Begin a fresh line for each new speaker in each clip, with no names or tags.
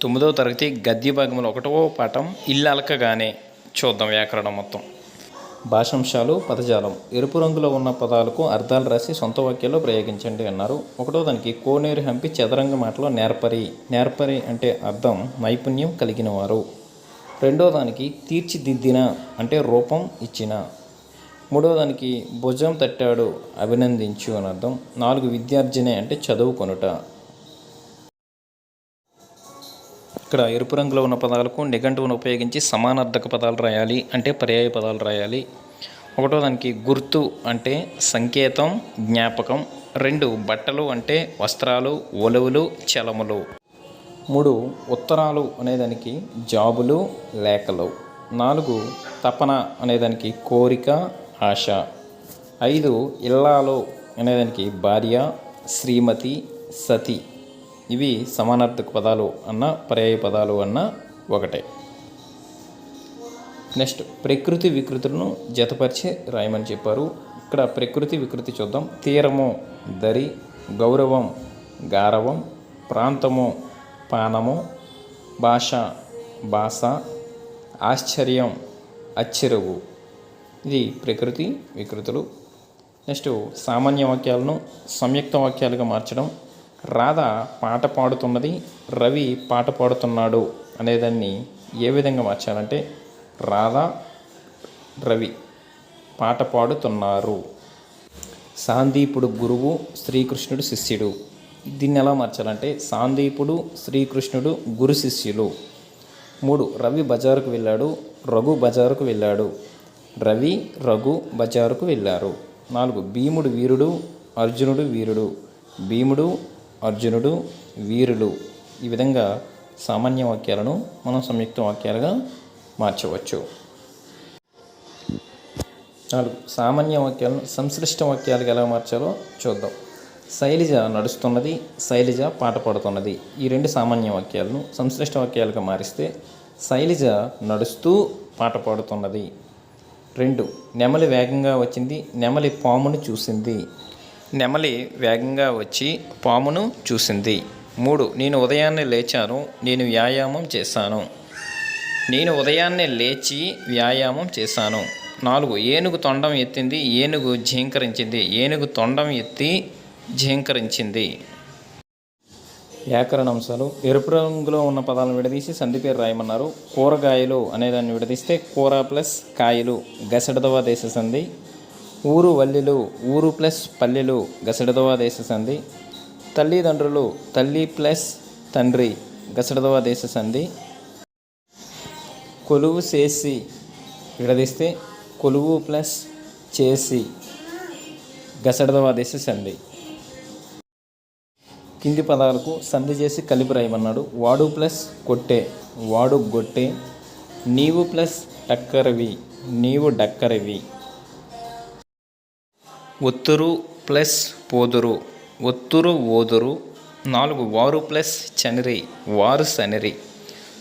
9వ తరగతి గద్య భాగంలో 1వ పాఠం ఇల్లు అలకగానే చూద్దాం. వ్యాకరణం మొత్తం. భాషాంశాలు, పదజాలం. ఎరుపు రంగులో ఉన్న పదాలకు అర్థాలు రాసి సొంత వాక్యాల్లో ప్రయోగించండి అన్నారు. 1వ దానికి కోనేరు హంపి చదరంగ మాటలో నేర్పరి. నేర్పరి అంటే అర్థం నైపుణ్యం కలిగిన వారు. 2వ దానికి తీర్చిదిద్దిన అంటే రూపం ఇచ్చిన. 3వ దానికి భుజం తట్టాడు అభినందించు అని అర్థం. 4 విద్యార్జనే అంటే చదువుకొనుట. ఇక్కడ ఎరుపు రంగులో ఉన్న పదాలకు నిఘంటువును ఉపయోగించి సమానార్థక పదాలు రాయాలి అంటే పర్యాయ పదాలు రాయాలి. 1వ దానికి గుర్తు అంటే సంకేతం, జ్ఞాపకం. 2 బట్టలు అంటే వస్త్రాలు, ఒలువులు, చలములు. 3 ఉత్తరాలు అనేదానికి జాబులు, లేఖలు. 4 తపన అనేదానికి కోరిక, ఆశ. 5 ఇల్లాలు అనేదానికి భార్య, శ్రీమతి, సతి. ఇవి సమానార్థక పదాలు అన్న పర్యాయ పదాలు అన్న ఒకటే. నెక్స్ట్ ప్రకృతి వికృతులను జతపరిచి రాయమని చెప్పారు. ఇక్కడ ప్రకృతి వికృతి చూద్దాం. తీరము దరి, గౌరవం గారవం, ప్రాంతము పానము, భాష బాస, ఆశ్చర్యం అచ్చెరువు. ఇది ప్రకృతి వికృతులు. నెక్స్ట్ సామాన్య వాక్యాలను సంయుక్త వాక్యాలుగా మార్చడం. రాధ పాట పాడుతున్నది, రవి పాట పాడుతున్నాడు అనేదాన్ని ఏ విధంగా మార్చాలంటే రాధ రవి పాట పాడుతున్నారు. సాందీపుడు గురువు, శ్రీకృష్ణుడు శిష్యుడు. దీన్ని ఎలా మార్చాలంటే సాందీపుడు, శ్రీకృష్ణుడు గురు శిష్యులు. 3 రవి బజారుకు వెళ్ళాడు, రఘు బజారుకు వెళ్ళాడు. రవి రఘు బజారుకు వెళ్ళారు. 4 భీముడు వీరుడు, అర్జునుడు వీరుడు. భీముడు అర్జునుడు వీరులు. ఈ విధంగా సామాన్య వాక్యాలను మనం సంయుక్త వాక్యాలుగా మార్చవచ్చు. 4 సామాన్య వాక్యాలను సంశ్లిష్ట వాక్యాలుగా ఎలా మార్చాలో చూద్దాం. శైలజ నడుస్తున్నది, శైలజ పాట పాడుతున్నది. ఈ 2 సామాన్య వాక్యాలను సంశ్లిష్ట వాక్యాలుగా మారిస్తే శైలజ నడుస్తూ పాట పాడుతున్నది. 2 నెమలి వేగంగా వచ్చింది, నెమలి పామును చూసింది. నెమలి వేగంగా వచ్చి పామును చూసింది. 3 నేను ఉదయాన్నే లేచాను, నేను వ్యాయామం చేశాను. నేను ఉదయాన్నే లేచి వ్యాయామం చేశాను. 4 ఏనుగు తొండం ఎత్తింది, ఏనుగు ఝీంకరించింది. ఏనుగు తొండం ఎత్తి ఝీంకరించింది. వ్యాకరణాంశాలు. ఎరుపు రంగులో ఉన్న పదాలను విడదీసి సంధి పేరు రాయమన్నారు. కూరగాయలు అనేదాన్ని విడదీస్తే కూర ప్లస్ కాయలు గసడదవా దేశ సంధి. ఊరు వల్లిలు, ఊరు ప్లస్ పల్లెలు గసడదవా దేశ సంధి. తల్లిదండ్రులు, తల్లి ప్లస్ తండ్రి గసడదవా దేశ సంధి. కొలువు చేసి విడదీస్తే కొలువు ప్లస్ చేసి గసడదవా దేశ సంధి. కింది పదాలకు సంధి చేసి కలిపి రాయమన్నాడు. వాడు ప్లస్ కొట్టే, వాడు గొట్టే. నీవు ప్లస్ డక్కరవి, నీవు డక్కరవి. ఒత్తురు ప్లస్ పోదురు, ఒత్తురు ఓదురు. 4 వారు ప్లస్ చనిరి, వారు సనిరి.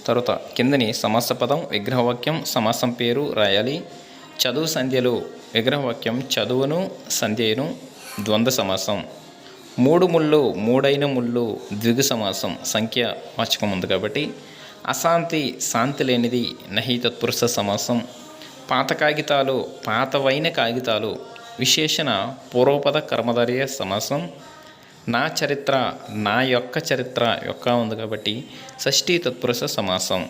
తర్వాత కిందని సమాస పదం, విగ్రహవాక్యం, సమాసం పేరు రాయాలి. చదువు సంధ్యలు విగ్రహవాక్యం చదువును సంధ్యను ద్వంద్వ సమాసం. 3 ముళ్ళు, మూడైన ముళ్ళు ద్విగు సమాసం. సంఖ్య వాచకం ఉంది కాబట్టి. అశాంతి శాంతి లేనిది నహి తత్పురుష సమాసం. పాత కాగితాలు పాతవైన కాగితాలు విశేషణ పూర్వపద కర్మధారయ సమాసం. నా చరిత్ర నా యొక్క చరిత్ర యొక్క ఉంది కాబట్టి షష్ఠీ తత్పురుష సమాసం.